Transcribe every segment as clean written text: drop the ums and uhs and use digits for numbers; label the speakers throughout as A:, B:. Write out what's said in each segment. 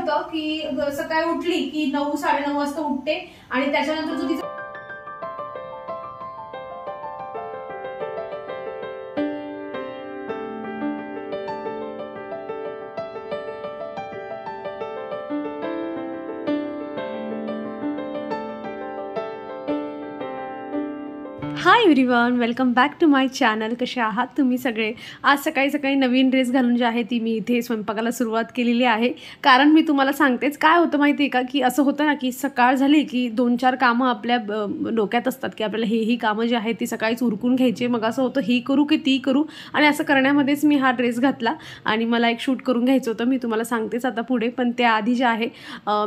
A: होतं की सकाळी उठली की 9 साडेनऊ वाजता उठते आणि त्याच्यानंतर जो तिचा
B: hi everyone, welcome back to my channel. कसे आहात तुम्ही सगळे? आज सकाळी सकाळी नवीन ड्रेस घालून जे आहे ती मी इथे स्वयंपाकाला सुरुवात केलेली आहे. कारण मी तुम्हाला सांगतेच काय होतं माहिती आहे का, की असं होतं ना की सकाळ झाली की 2-4 कामं आपल्या डोक्यात असतात की आपल्याला ही कामं जी आहेत ती सकाळीच उरकून घ्यायची. मग असं होतं ही करू की ती करू, आणि असं करण्यामध्येच मी हा ड्रेस घातला आणि मला एक शूट करून घ्यायचं होतं. मी तुम्हाला सांगतेच आता पुढे, पण त्याआधी जे आहे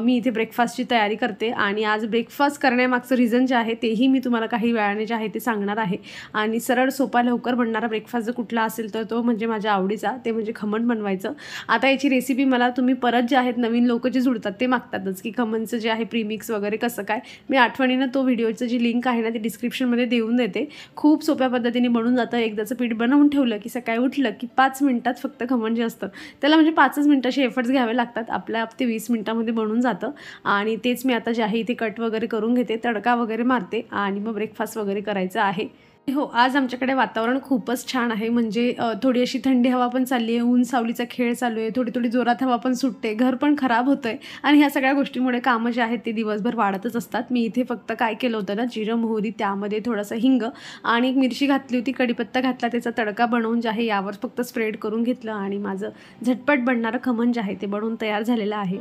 B: मी इथे ब्रेकफास्टची तयारी करते. आणि आज ब्रेकफास्ट करण्यामागचं रिझन जे आहे तेही मी तुम्हाला काही वेळाने जे आहे ते सांगणार आहे. आणि सरळ सोपा लवकर बनणारा ब्रेकफास्ट जर कुठला असेल तर तो म्हणजे माझ्या आवडीचा, ते म्हणजे खमण बनवायचं. आता याची रेसिपी मला तुम्ही परत जे आहेत नवीन लोक जे जुळतात ते मागतातच की खमणचं जे आहे प्रीमिक्स वगैरे कसं काय. मी आठवणीनं तो व्हिडिओचं जी लिंक आहे ना ती डिस्क्रिप्शनमध्ये देऊन देते. खूप सोप्या पद्धतीने बनून जातं. एकदाचं पीठ बनवून ठेवलं की सकाळी उठलं की 5 मिनिटात फक्त खमण जे असतं त्याला म्हणजे 5च मिनिटाचे एफर्ट्स घ्यावे लागतात. आपल्या ते 20 मिनिटामध्ये बनून जातं. आणि तेच मी आता जे आहे इथे कट वगैरे करून घेते, तडका वगैरे मारते आणि मग ब्रेकफास्ट वगैरे करायचा आहे. हो, आज आमच्याकडे वातावरण खूपच छान आहे. म्हणजे थोडी अशी थंडी हवा पण चालली आहे, ऊन सावलीचा खेळ चालू आहे, थोडी जोरात हवा पण सुटते, घर पण खराब होतं आहे. आणि ह्या सगळ्या गोष्टीमुळे कामं जे आहेत ते दिवसभर वाढतच असतात. मी इथे फक्त काय केलं होतं ना, जिरं मोहरी त्यामध्ये थोडंसं हिंग आणि एक मिरची घातली होती, कढीपत्ता घातला, त्याचा तडका बनवून जे आहे यावर फक्त स्प्रेड करून घेतलं आणि माझं झटपट बनणारं खमण जे आहे ते बनवून तयार झालेलं आहे.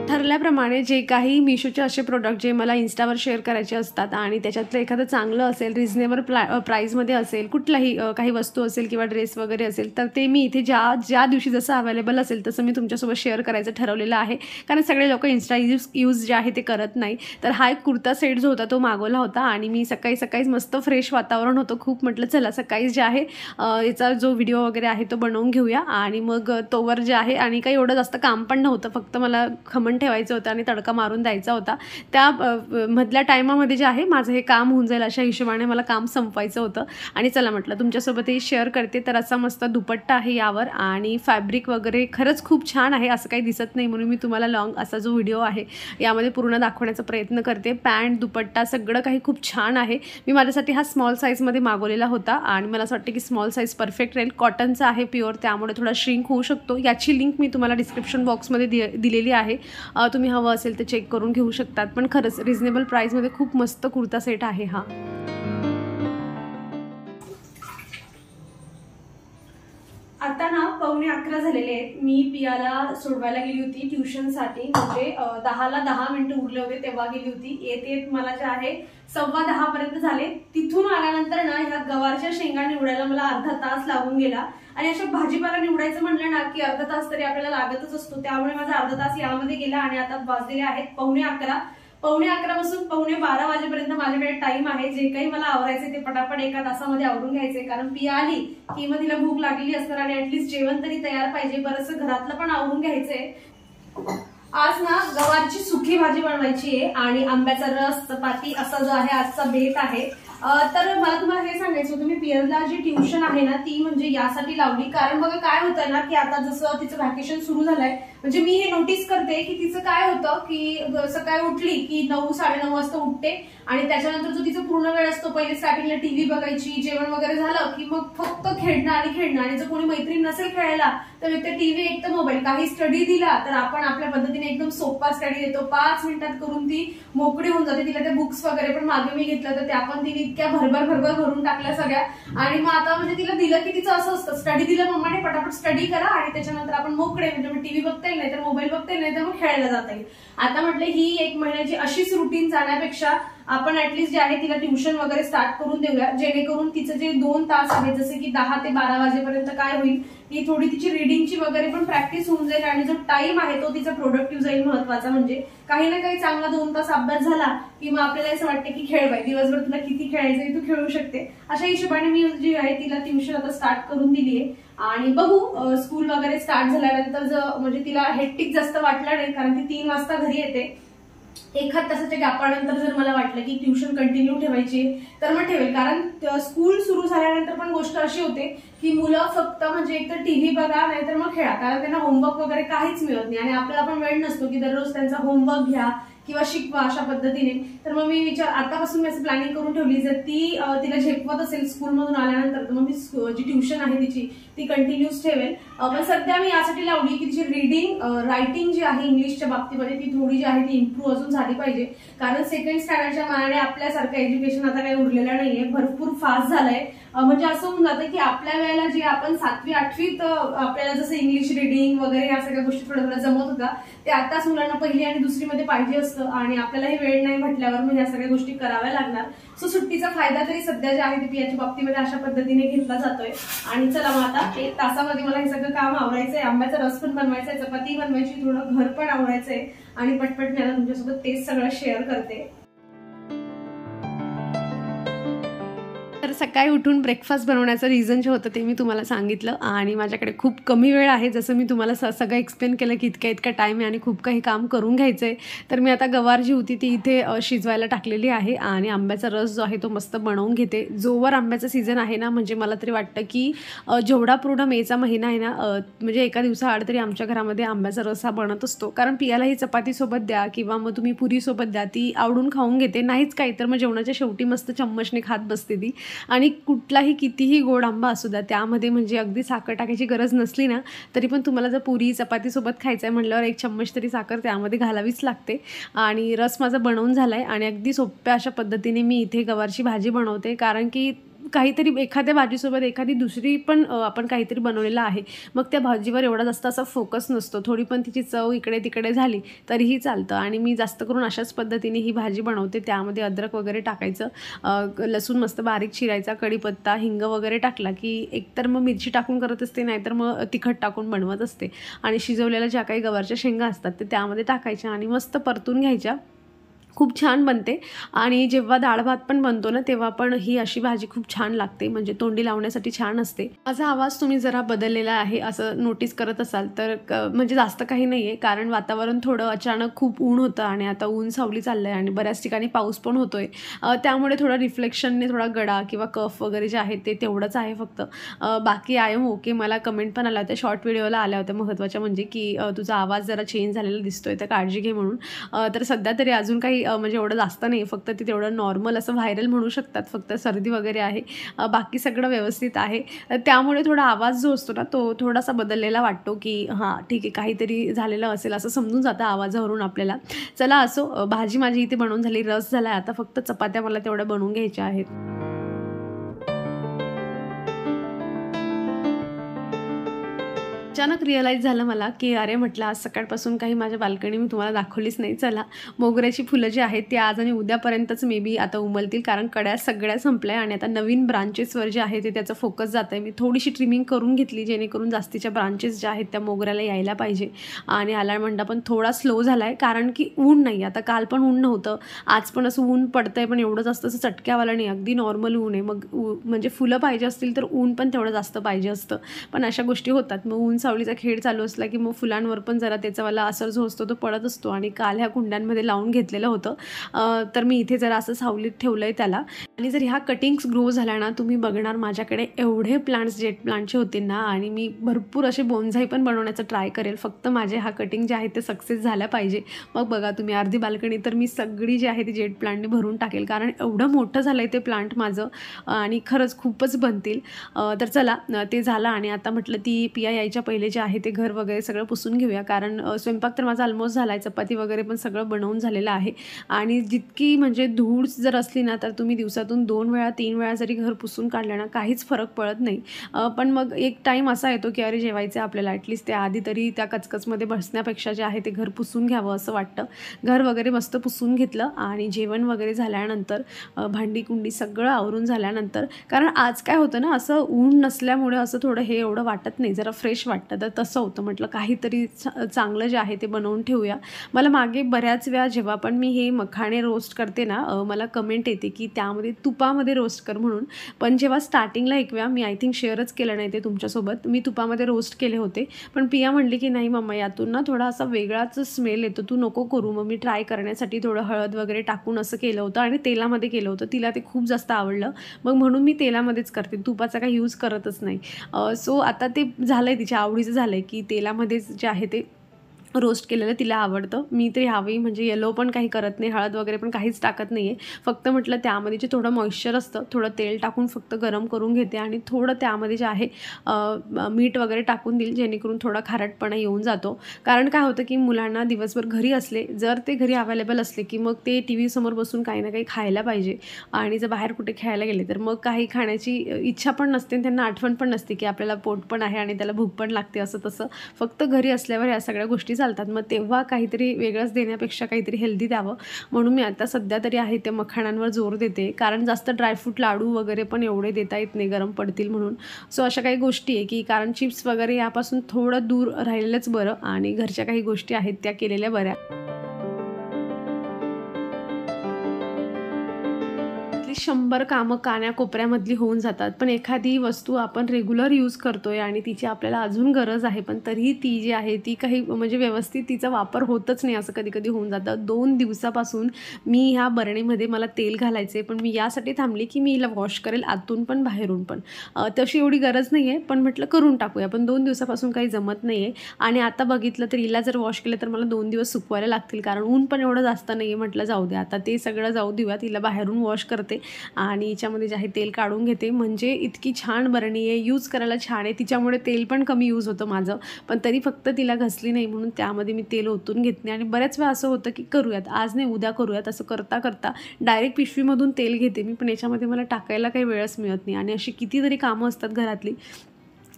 B: ठरल्याप्रमाणे जे काही मिशोचे असे प्रोडक्ट जे मला इन्स्टावर शेअर करायचे असतात आणि त्याच्यातलं एखादं चांगलं असेल, रिजनेबल प्राईजमध्ये असेल, कुठलाही काही वस्तू असेल किंवा ड्रेस वगैरे असेल तर ते मी इथे ज्या दिवशी जसं अवेलेबल असेल तसं मी तुमच्यासोबत शेअर करायचं ठरवलेलं आहे. कारण सगळे लोक इन्स्टा यूज जे आहे ते करत नाही. तर हा एक कुर्ता सेट जो होता तो मागवला होता आणि मी सकाळीच मस्त फ्रेश वातावरण होतं खूप, म्हटलं चला सकाळी जे आहे याचा जो व्हिडिओ वगैरे आहे तो बनवून घेऊया. आणि मग तोवर जे आहे आणि काही एवढं जास्त काम पण नव्हतं, फक्त मला खमण ठेवायचं होतं आणि तडका मारून द्यायचा होता. त्या मधल्या टायमामध्ये जे आहे माझं हे काम होऊन जाईल अशा हिशोबाने मला काम संपवायचं होतं. आणि चला म्हटलं तुमच्यासोबतही शेअर करते. तर असा मस्त दुपट्टा आहे यावर आणि फॅब्रिक वगैरे खरंच खूप छान आहे, असं काही दिसत नाही म्हणून मी तुम्हाला लॉंग असा जो व्हिडिओ आहे यामध्ये पूर्ण दाखवण्याचा प्रयत्न करते. पॅन्ट दुपट्टा सगळं काही खूप छान आहे. मी माझ्यासाठी हा स्मॉल साईजमध्ये मागवलेला होता आणि मला असं वाटतं की स्मॉल साईज परफेक्ट राहील. कॉटनचा आहे प्युअर, त्यामुळे थोडा श्रिंक होऊ शकतो. याची लिंक मी तुम्हाला डिस्क्रिप्शन बॉक्समध्ये दिलेली आहे, तुम्ही हवं असेल तर चेक करून घेऊ शकतात. पण खरंच रिजनेबल प्राईजमध्ये खूप मस्त कुर्ता सेट आहे हा.
A: आता ना 9:45 झालेले आहेत. मी पियाला सोडवायला गेली होती ट्युशनसाठी. म्हणजे 10ला 10 मिनिटं उरले होते तेव्हा गेली होती. येत मला जे आहे 9:15 पर्यंत झाले. तिथून आल्यानंतर ना ह्या गवारच्या शेंगा निवडायला मला अर्धा तास लागून गेला. आणि अशा भाजीपाला निवडायचं म्हणलं ना की अर्धा तास तरी आपल्याला लागतच असतो. त्यामुळे माझा अर्धा तास यामध्ये गेला आणि आता वाजलेले आहेत 11:15. 11:15 पासून 12:15 वाजेपर्यंत माझ्याकडे टाइम आहे. जे काही मला आवरायचे ते पटापट एका तासामध्ये आवरून घ्यायचे. कारण पिया आली की मग तिला भूक लागलेली असणार आणि ऍटलीस्ट जेवण तरी तयार पाहिजे. बरंचसं घरातलं पण आवरून घ्यायचंय. आज ना गवारची सुकी भाजी बनवायची आहे आणि आंब्याचा रस, चपाती असा जो आहे आजचा बेत आहे. तर मला तुम्हाला हे सांगायचं होतं, मी पियरला जी ट्युशन आहे ना ती म्हणजे यासाठी लावली. कारण बघा काय होतंय ना की आता जसं तिचं व्हॅकेशन सुरू झालंय, म्हणजे मी हे नोटीस करते की तिचं काय होतं की सकाळी उठली की 9 साडेनऊ वाजता उठते आणि त्याच्यानंतर जो तिचा पूर्ण वेळ असतो, पहिले स्टार्टिंगला टीव्ही बघायची, जेवण वगैरे झालं की मग फक्त खेळणं आणि जर कोणी मैत्रीण नसेल खेळायला तर एक तर टीव्ही एक तर मोबाईल. काही स्टडी दिला तर आपण आपल्या पद्धतीने एकदम सोपा स्टडी देतो, 5 मिनिटात करून ती मोकळी होऊन जाते. तिला त्या बुक्स वगैरे पण मागे मी घेतलं तर त्या पण तिने इतक्या भरभर भरून टाकल्या सगळ्या. आणि मग आता म्हणजे तिला दिलं की तिचं असं असतं, स्टडी दिलं मम्माने पटापट स्टडी करा आणि त्याच्यानंतर आपण मोकळे, म्हणजे मग टीव्ही बघता येईल नाही तर मोबाईल बघता येईल नाही तर मग खेळायला जाता येईल. आता म्हटलं ही 1 महिन्याची अशीच रुटीन जाण्यापेक्षा आपण ऍटलीस्ट जे आहे तिला ट्युशन वगैरे स्टार्ट करून देऊया, जेणेकरून तिचं जे 2 तास आहे जसे की 10 ते 12 वाजेपर्यंत काय होईल की थोडी तिची रिडिंगची वगैरे पण प्रॅक्टिस होऊन जाईल आणि जो टाइम आहे तो तिचा प्रोडक्टिव्ह जाईल. महत्वाचा म्हणजे काही ना काही चांगला 2 तास अभ्यास झाला की मग आपल्याला असं वाटतं की खेळ बाई, दिवसभर तुला किती खेळायचंय तू खेळू शकते. अशा हिशोबाने मी जी आहे तिला ट्युशन आता स्टार्ट करून दिली आहे. आणि बघू स्कूल वगैरे स्टार्ट झाल्यानंतर म्हणजे तिला हेक्टिक जास्त वाटलं नाही, कारण ती 3 वाजता घरी येते एखाद तासाच्या गॅपानंतर जर मला वाटलं की ट्युशन कंटिन्यू ठेवायची तर मग ठेवेल. कारण स्कूल सुरू झाल्यानंतर पण गोष्ट अशी होते की मुलं फक्त म्हणजे एकतर टीव्ही बघा नाहीतर मग खेळा, कारण त्यांना होमवर्क वगैरे काहीच मिळत नाही आणि आपल्याला पण वेळ नसतो की दररोज त्यांचा होमवर्क घ्या किंवा शिकवा अशा पद्धतीने. तर मग मी आतापासून मी असं प्लॅनिंग करून ठेवली, जर ती तिला झेपवत असेल स्कूलमधून आल्यानंतर तर मग मी जी ट्युशन आहे तिची ती कंटिन्यूस ठेवेल. पण सध्या मी यासाठी लावली की तिची रीडिंग रायटिंग जी आहे इंग्लिशच्या बाबतीमध्ये ती थोडी जी आहे ती इम्प्रूव्ह अजून झाली पाहिजे. कारण सेकंड स्टँडर्डच्या मानाने आपल्यासारखं एज्युकेशन आता काही उरलेलं नाहीये, भरपूर फास्ट झालंय. म्हणजे असं होऊन जातं की आपल्या वेळेला जे आपण 7वी 8वीत आपल्याला जसं इंग्लिश रीडिंग वगैरे या सगळ्या गोष्टी थोड्या थोड्या जमत होत्या, ते आताच मुलांना पहिली आणि दुसरीमध्ये पाहिजे असतं आणि आपल्यालाही वेळ नाही म्हटल्यावर मग या सगळ्या गोष्टी कराव्या लागणार. सो सुट्टीचा फायदा तरी सध्या जे आहे ते पियाच्या बाबतीमध्ये अशा पद्धतीने घेतला जातोय. आणि चला मग आता 1 तासामध्ये मला हे सगळं काम आवरायचंय, आंब्याचा रस पण बनवायचा आहे, चपाती बनवायची, थोडं घर पण आवरायचंय आणि पटपट मी आता तुमच्यासोबत तेच सगळं शेअर करते.
B: तर सकाळी उठून ब्रेकफास्ट बनवण्याचं रिझन जे होतं ते मी तुम्हाला सांगितलं आणि माझ्याकडे खूप कमी वेळ आहे, जसं मी तुम्हाला सगळं एक्सप्लेन केलं की इतका टाईम आहे आणि खूप काही काम करून घ्यायचं आहे. तर मी आता गवार जी होती ती इथे शिजवायला टाकलेली आहे आणि आंब्याचा रस जो आहे तो मस्त बनवून घेते. जोवर आंब्याचा सीझन आहे ना, म्हणजे मला तरी वाटतं की जेवढा पूर्ण मेचा महिना आहे ना, म्हणजे एका दिवसाआड तरी आमच्या घरामध्ये आंब्याचा रस हा बनत असतो. कारण पियालाही चपातीसोबत द्या किंवा मग तुम्ही पुरीसोबत द्या, ती आवडून खाऊन घेते. नाहीच काही तर मग जेवणाच्या शेवटी मस्त चम्मचने खात बसते ती. आणि कुठलाही कितीही गोड आंबा असू द्या, त्यामध्ये म्हणजे अगदी साखर टाकायची गरज नसली ना तरी पण तुम्हाला जर पुरी चपातीसोबत खायचं आहे म्हटल्यावर 1 चम्मच तरी साखर त्यामध्ये घालावीच लागते. आणि रस माझा बनवून झाला आहे आणि अगदी सोप्या अशा पद्धतीने मी इथे गवारची भाजी बनवते. कारण की काहीतरी एखाद्या भाजीसोबत एखादी दुसरी पण आपण काहीतरी बनवलेलं आहे, मग त्या भाजीवर एवढा जास्त असा फोकस नसतो. थोडी पण तिची चव इकडे तिकडे झाली तरीही चालतं. आणि मी जास्त करून अशाच पद्धतीने ही भाजी बनवते. त्यामध्ये अद्रक वगैरे टाकायचं, लसूण मस्त बारीक चिरायचा, कढीपत्ता, हिंग वगैरे टाकला की एकतर मग मिरची टाकून करत असते, नाहीतर मग तिखट टाकून बनवत असते. आणि शिजवलेल्या ज्या काही गवारच्या शेंगा असतात ते त्यामध्ये टाकायच्या आणि मस्त परतून घ्यायच्या. खूप छान बनते. आणि जेव्हा डाळ भात पण बनतो ना तेव्हा पण ही अशी भाजी खूप छान लागते, म्हणजे तोंडी लावण्यासाठी छान असते. माझा आवाज तुम्ही जरा बदललेला आहे असं नोटीस करत असाल तर म्हणजे जास्त काही नाही आहे, कारण वातावरण थोडं अचानक खूप ऊन होतं आणि आता ऊन सावली चाललं आहे आणि बऱ्याच ठिकाणी पाऊस पण होतो आहे. त्यामुळे थोडं रिफ्लेक्शनने थोडा गडा किंवा कफ वगैरे जे आहे ते तेवढंच आहे फक्त. बाकी आय एम ओके. मला कमेंट पण आल्या होत्या, शॉर्ट व्हिडिओला आल्या होत्या महत्त्वाच्या, म्हणजे की तुझा आवाज जरा चेंज झालेला दिसतोय तर काळजी घे म्हणून. तर सध्या तरी अजून काही म्हणजे एवढं जास्त नाही, फक्त ते तेवढं नॉर्मल असं व्हायरल म्हणू शकतात, फक्त सर्दी वगैरे आहे. बाकी सगळं व्यवस्थित आहे. त्यामुळे थोडा आवाज जो असतो ना तो थोडासा बदललेला वाटतो की हां ठीक आहे काहीतरी झालेलं असेल असं समजून जातं आवाजावरून आपल्याला. चला असो, भाजी माझी इथे बनवून झाली, रस झाला, आता फक्त चपात्या मला तेवढ्या बनवून घ्यायच्या आहेत. अचानक रिअलाईज झालं मला की अरे म्हटलं आज सकाळपासून काही माझ्या बाल्कनी मी तुम्हाला दाखवलीच नाही. चला, मोगऱ्याची फुलं जी आहेत ती आज आणि उद्यापर्यंतच मे बी आता उमलतील, कारण कड्या सगळ्या संपल्या आणि आता नवीन ब्रांचेसवर जे आहे ते त्याचं फोकस जात आहे. मी थोडीशी ट्रिमिंग करून घेतली जेणेकरून जास्तीच्या ब्रांचेस ज्या आहेत त्या मोगऱ्याला यायला पाहिजे. आणि आलाळमंडा पण थोडा स्लो झाला आहे, कारण की ऊन नाही. आता काल पण ऊन नव्हतं, आज पण असं ऊन पडतंय, पण एवढं जास्त असं चटक्यावाला नाही, अगदी नॉर्मल ऊन आहे. मग म्हणजे फुलं पाहिजे असतील तर ऊन पण तेवढं जास्त पाहिजे असतं, पण अशा गोष्टी होतात. मग ऊन सावलीचा खेळ चालू असला की मग फुलांवर पण जरा त्याचावाला असर जो असतो तो पडत असतो. आणि काल ह्या कुंड्यांमध्ये लावून घेतलेलं होतं, तर मी इथे जरा असं सावलीत ठेवलं आहे त्याला. आणि जर ह्या कटिंग्स ग्रो झाल्या ना, तुम्ही बघणार माझ्याकडे एवढे प्लांट्स जेट प्लांटचे होते ना, आणि मी भरपूर असे बोन्झाई पण बनवण्याचं ट्राय करेल, फक्त माझे हा कटिंग जे आहे ते सक्सेस झाल्या पाहिजे. मग बघा तुम्ही अर्धी बाल्कनी तर मी सगळी जी आहे ती जेट प्लांटने भरून टाकेल, कारण एवढं मोठं झालं आहे ते प्लांट माझं आणि खरंच खूपच बनतील. तर चला ते झालं आणि आता म्हटलं ती पिया यायच्या पहिले जे आहे ते घर वगैरे सगळं पुसून घेऊया, कारण स्वयंपाक तर माझा ऑलमोस्ट झाला आहे, चपाती वगैरे पण सगळं बनवून झालेलं आहे. आणि जितकी म्हणजे धूळ जर असली ना तर तुम्ही दिवसातून 2 वेळा 3 वेळा जरी घर पुसून काढलं ना काहीच फरक पडत नाही. पण मग एक टाईम असा येतो की अरे जेवायचं आहे आपल्याला, ॲटलिस्ट त्या आधी तरी त्या कचकचमध्ये बसण्यापेक्षा जे आहे ते घर पुसून घ्यावं असं वाटतं. घर वगैरे मस्त पुसून घेतलं आणि जेवण वगैरे झाल्यानंतर भांडी कुंडी सगळं आवरून झाल्यानंतर, कारण आज काय होतं ना असं ऊन नसल्यामुळे असं थोडं हे एवढं वाटत नाही, जरा फ्रेश वाटतं. तर तसं होतं, म्हटलं काहीतरी चांगलं जे आहे ते बनवून ठेवूया. मला मागे बऱ्याच वेळा जेव्हा पण मी हे मखाणे रोस्ट करते ना, मला कमेंट येते की त्यामध्ये की तुपामध्ये रोस्ट कर म्हणून. पण जेव्हा स्टार्टिंगला एक वेळा मी आय थिंक शेअरच केलं नाही ते तुमच्यासोबत, मी तुपामध्ये रोस्ट केले होते. पण पिया म्हणली की नाही मम्मा यातून ना थोडा असा वेगळाच स्मेल येतो, तू नको करू. मग मी ट्राय करण्यासाठी थोडं हळद वगैरे टाकून असं केलं होतं आणि तेलामध्ये केलं होतं. तिला ते खूप जास्त आवडलं. मग म्हणून मी तेलामध्येच करते, तुपाचा काही यूज करतच नाही. सो आता ते झालं आहे, तिच्या आवडीचं झालं आहे की तेलामध्येच जे आहे ते रोस्ट केलेलं तिला आवडतं. मी तर ह्यावेळी म्हणजे येलो पण काही करत नाही, हळद वगैरे पण काहीच टाकत नाही आहे. फक्त म्हटलं त्यामध्ये जे थोडं मॉइश्चर असतं, थोडं तेल टाकून फक्त गरम करून घेते आणि थोडं त्यामध्ये जे आहे मीठ वगैरे टाकून देईल, जेणेकरून थोडा खारटपणा येऊन जातो. कारण काय होतं की मुलांना दिवसभर घरी असले, जर ते घरी अवेलेबल असले की मग ते टी व्हीसमोर बसून काही ना काही खायला पाहिजे. आणि जर बाहेर कुठे खेळायला गेले तर मग काही खाण्याची इच्छा पण नसते, त्यांना आठवण पण नसते की आपल्याला पोट पण आहे आणि त्याला भूक पण लागते असं तसं. फक्त घरी असल्यावर या सगळ्या गोष्टी चालतात. मग तेव्हा काहीतरी वेगळंच देण्यापेक्षा काहीतरी हेल्दी द्यावं म्हणून मी आता सध्या तरी आहे ते मखाण्यांवर जोर देते. कारण जास्त ड्रायफ्रूट लाडू वगैरे पण एवढे देता येत नाही, गरम पडतील म्हणून. सो अशा काही गोष्टी आहे की कारण चिप्स वगैरे यापासून थोडं दूर राहिलेलंच बरं आणि घरच्या काही गोष्टी आहेत त्या केलेल्या बऱ्या. 100 कामं कान्याकोपऱ्यामधली होऊन जातात, पण एखादी वस्तू आपण रेग्युलर यूज करतोय आणि तिची आपल्याला अजून गरज आहे, पण तरीही ती जी आहे ती काही म्हणजे व्यवस्थित तिचा वापर होतच नाही, असं कधी कधी होऊन जातं. 2 दिवसापासून मी ह्या बरणीमध्ये मला तेल घालायचे, पण मी यासाठी थांबली की मी हिला वॉश करेल आतून पण बाहेरून पण. तशी एवढी गरज नाही आहे, पण म्हटलं करून टाकूया. पण 2 दिवसापासून काही जमत नाही आहे आणि आता बघितलं तर हिला जर वॉश केलं तर मला 2 दिवस सुकवायला लागतील, कारण ऊन पण एवढं जास्त नाही आहे. म्हटलं जाऊ दे आता ते सगळं जाऊ देऊया, तिला बाहेरून वॉश करते आणि हिच्यामध्ये जे आहे तेल काढून घेते. म्हणजे इतकी छान बरणी आहे, यूज करायला छान आहे, तिच्यामुळे तेल पण कमी यूज होतं माझं. पण तरी फक्त तिला घसली नाही म्हणून त्यामध्ये मी तेल ओतून घेतले आणि बऱ्याच वेळा असं होतं की करूयात आज नाही उद्या करूयात, असं करता करता डायरेक्ट पिशवीमधून तेल घेते मी. पण याच्यामध्ये मला टाकायला काही वेळच मिळत नाही आणि अशी कितीतरी कामं असतात घरातली.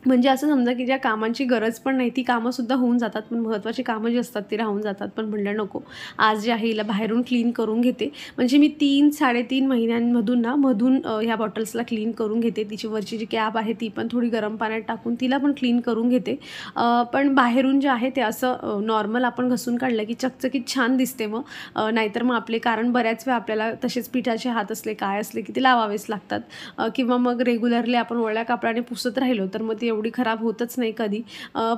B: म्हणजे असं समजा की ज्या कामांची गरज पण नाही ती कामंसुद्धा होऊन जातात, पण महत्त्वाची कामं जी असतात ती राहून जातात. पण म्हणलं नको, आज जे आहे हिला बाहेरून क्लीन करून घेते. म्हणजे मी 3-3.5 महिन्यांमधून ना ह्या बॉटल्सला क्लीन करून घेते. तिची वरची जी कॅप आहे ती पण थोडी गरम पाण्यात टाकून तिला पण क्लीन करून घेते. पण बाहेरून जे आहे ते असं नॉर्मल आपण घसून काढलं की चकचकीत छान दिसते. मग नाहीतर मग आपले कारण बऱ्याच वेळा आपल्याला तसेच पिठाचे हात असले काय असले की ते लावावेच लागतात किंवा मग रेग्युलरली आपण ओल्या कापडाने पुसत राहिलो तर मग एवढी खराब होतच नाही कधी.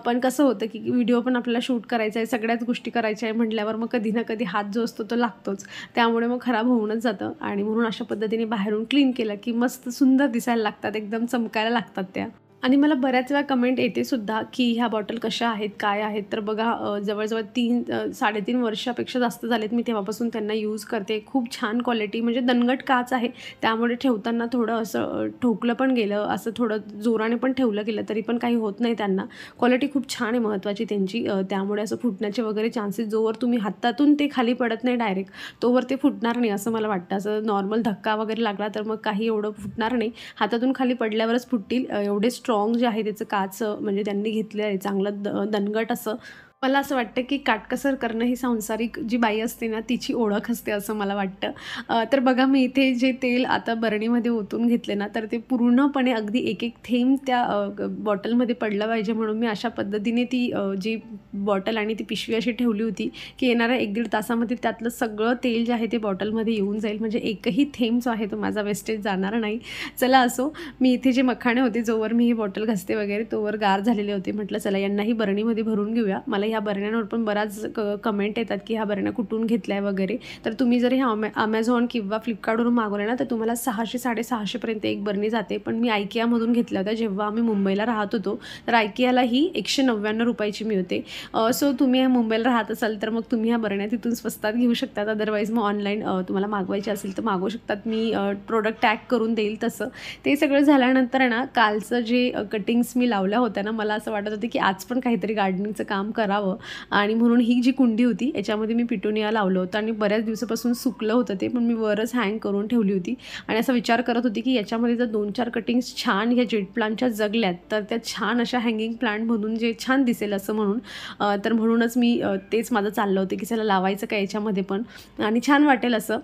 B: पण कसं होतं की व्हिडिओ पण आपल्याला शूट करायचा आहे, सगळ्याच गोष्टी करायच्या आहे म्हटल्यावर मग कधी ना कधी हात जो असतो तो लागतोच, त्यामुळे मग खराब होऊनच जातं. आणि म्हणून अशा पद्धतीने बाहेरून क्लीन केलं की मस्त सुंदर दिसायला लागतात, एकदम चमकायला लागतात त्या. आणि मला बऱ्याच वेळा कमेंट येते सुद्धा की ह्या बॉटल कशा आहेत काय आहेत. तर बघा जवळजवळ 3-3.5 वर्षापेक्षा जास्त झालेत मी तेव्हापासून त्यांना यूज करते. खूप छान क्वालिटी, म्हणजे दणकट काच आहे त्यामुळे ठेवताना थोडं असं ठोकलं पण गेलं, असं थोडं जोराने पण ठेवलं गेलं तरी पण काही होत नाही त्यांना. क्वालिटी खूप छान आहे महत्त्वाची त्यांची, त्यामुळे असं फुटण्याचे वगैरे चान्सेस जोवर तुम्ही हातातून ते खाली पडत नाही डायरेक्ट तोवर ते फुटणार नाही असं मला वाटतं. असं नॉर्मल धक्का वगैरे लागला तर मग काही एवढं फुटणार नाही, हातातून खाली पडल्यावरच फुटतील. एवढे स्ट्रॉंग जे आहे त्याचं काच म्हणजे त्यांनी घेतलं आहे चांगलं दणगट असं. मला असं वाटतं की काटकसर करणं ही सांसारिक जी बाई असते ना तिची ओळख असते असं मला वाटतं. तर बघा मी इथे जे तेल आता बरणीमध्ये ओतून घेतले ना तर ते पूर्णपणे अगदी एक एक थेंब त्या बॉटलमध्ये पडलं पाहिजे म्हणून मी अशा पद्धतीने ती जी बॉटल आणि ती पिशवी अशी ठेवली होती की येणाऱ्या 1-1.5 तासामध्ये त्यातलं सगळं तेल जे आहे ते बॉटलमध्ये येऊन जाईल, म्हणजे एकही थेंब जो आहे तो माझा वेस्टेज जाणार नाही. चला असो, मी इथे जे मखाणे होते जोवर मी ही बॉटल घसते वगैरे तोवर गार झालेले होते. म्हटलं चला यांनाही बरणीमध्ये भरून घेऊया. मला ह्या बरण्यांवर पण बराच कमेंट येतात की ह्या बरण्या कुठून घेतल्या वगैरे. तर तुम्ही जर ह्या अमेझॉन किंवा फ्लिपकार्टवरून मागवल्या ना तर तुम्हाला 600-650 पर्यंत एक बरणी जाते. पण मी आयकियामधून घेतल्या होत्या जेव्हा आम्ही मुंबईला राहत होतो, तर आयकियाला ही 199 रुपयाची मिळते. सो तुम्ही मुंबईला राहत असाल तर मग तुम्ही ह्या बरण्या तिथून स्वस्तात घेऊ शकतात. अदरवाईज मग ऑनलाईन तुम्हाला मागवायची असेल तर मागवू शकतात, मी प्रोडक्ट टॅग करून देईल तसं. ते सगळं झाल्यानंतर ना कालचं जे कटिंग्स मी लावल्या होत्या ना मला असं वाटत होतं की आज पण काहीतरी गार्डनिंगचं काम करावं आणि म्हणून ही जी कुंडी होती याच्यामध्ये मी पिटोनिया लावलं होतं आणि बऱ्याच दिवसापासून सुकलं होतं ते, पण मी वरच हँग करून ठेवली होती. आणि असा विचार करत होती की याच्यामध्ये जर 2-4 कटिंग्स छान ह्या जेट प्लांटच्या जगल्यात तर त्या छान अशा हँगिंग प्लांटमधून जे छान दिसेल असं म्हणून. तर म्हणूनच मी तेच माझं चाललं होतं की चला लावायचं काय याच्यामध्ये पण आणि छान वाटेल असं.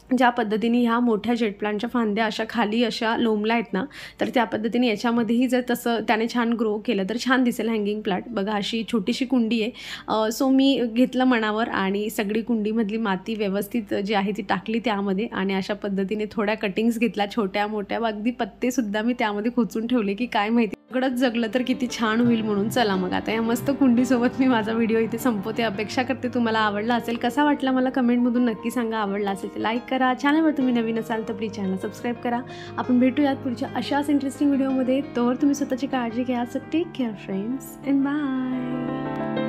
B: ज्या पद्धतीने ह्या मोठ्या जेट प्लांटच्या फांद्या अशा खाली अशा लोंबल्या आहेत ना, तर त्या पद्धतीने याच्यामध्येही जर तसं त्याने छान ग्रो केलं तर छान दिसेल हँगिंग प्लांट. बघा अशी छोटीशी कुंडी आहे. सो मी घेतलं मनावर आणि सगळी कुंडीमधली माती व्यवस्थित जी आहे ती टाकली त्यामध्ये आणि अशा पद्धतीने थोड्या कटिंग्स घेतल्या छोट्या मोठ्या, अगदी पत्तेसुद्धा मी त्यामध्ये खोचून ठेवले की काय माहिती सगळंच जगलं तर किती छान होईल म्हणून. चला मग आता या मस्त कुंडीसोबत मी माझा व्हिडिओ इथे संपवते. अपेक्षा करते तुम्हाला आवडला असेल. कसा वाटला मला कमेंटमधून नक्की सांगा. आवडला असेल तर लाईक करा. चॅनलवर तुम्ही नवीन असाल तर प्लीज चॅनल सबस्क्राईब करा. आपण भेटूयात पुढच्या अशाच इंटरेस्टिंग व्हिडिओमध्ये. तोवर तुम्ही स्वतःची काळजी घ्या. So take care friends and bye.